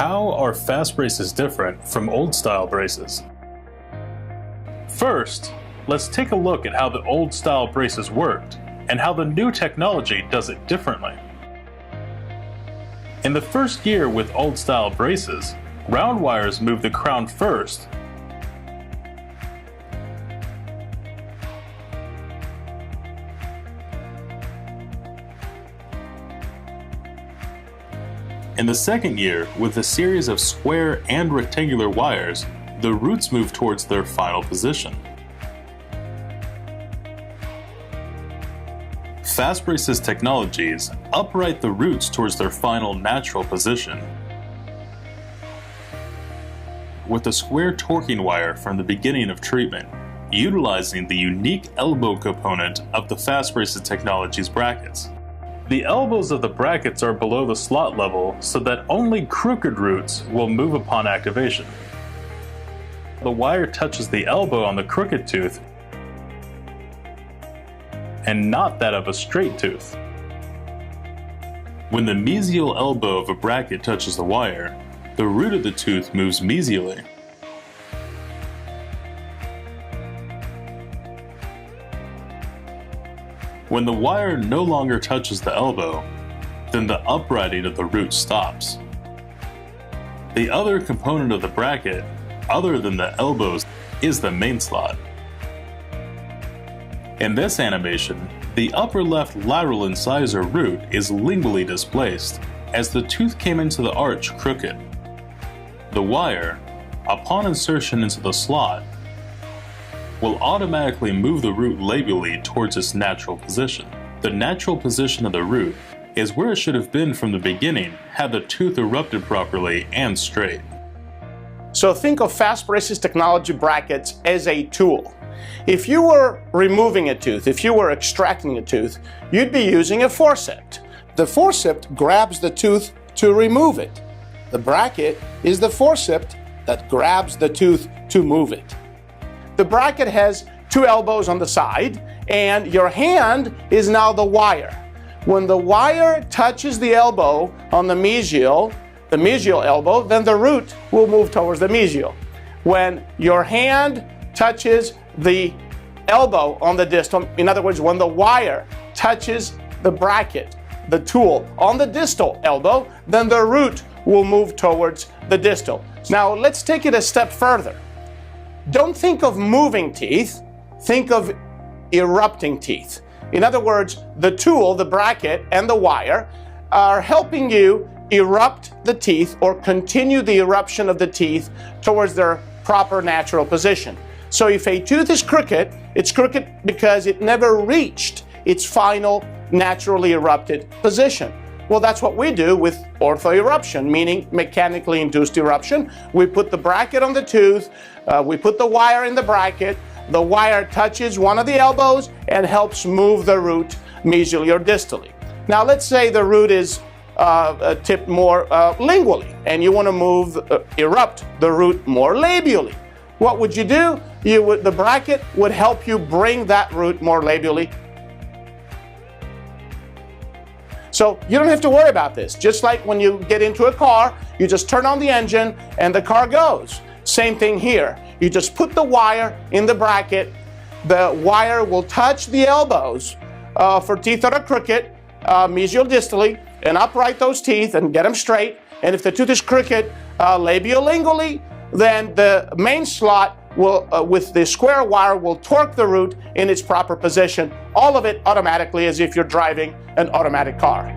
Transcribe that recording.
How are fast braces different from old-style braces? First, let's take a look at how the old-style braces worked and how the new technology does it differently. In the first year with old-style braces, round wires move the crown first, in the second year, with a series of square and rectangular wires, the roots move towards their final position. FastBraces technologies upright the roots towards their final natural position. With a square torquing wire from the beginning of treatment, utilizing the unique elbow component of the FastBraces technology's brackets. The elbows of the brackets are below the slot level so that only crooked roots will move upon activation. The wire touches the elbow on the crooked tooth and not that of a straight tooth. When the mesial elbow of a bracket touches the wire, the root of the tooth moves mesially. When the wire no longer touches the elbow, then the uprighting of the root stops. The other component of the bracket, other than the elbows, is the main slot. In this animation, the upper left lateral incisor root is lingually displaced as the tooth came into the arch crooked. The wire, upon insertion into the slot, will automatically move the root labially towards its natural position. The natural position of the root is where it should have been from the beginning had the tooth erupted properly and straight. So think of FastBraces technology brackets as a tool. If you were removing a tooth, if you were extracting a tooth, you'd be using a forceps. The forceps grabs the tooth to remove it. The bracket is the forceps that grabs the tooth to move it. The bracket has two elbows on the side, and your hand is now the wire. When the wire touches the elbow on the mesial elbow, then the root will move towards the mesial. When your hand touches the elbow on the distal, in other words, when the wire touches the bracket, the tool, on the distal elbow, then the root will move towards the distal. Now let's take it a step further. Don't think of moving teeth, think of erupting teeth. In other words, the tool, the bracket, and the wire are helping you erupt the teeth or continue the eruption of the teeth towards their proper natural position. So if a tooth is crooked, it's crooked because it never reached its final naturally erupted position. Well, that's what we do with orthoeruption, meaning mechanically induced eruption. We put the bracket on the tooth, we put the wire in the bracket, the wire touches one of the elbows and helps move the root mesially or distally. Now let's say the root is tipped more lingually and you want to erupt the root more labially. What would you do? The bracket would help you bring that root more labially. So you don't have to worry about this. Just like when you get into a car, you just turn on the engine and the car goes. Same thing here. You just put the wire in the bracket. The wire will touch the elbows for teeth that are crooked, mesial distally, and upright those teeth and get them straight. And if the tooth is crooked labiolingually, then the main slot will, with the square wire, will torque the root in its proper position. All of it automatically as if you're driving an automatic car.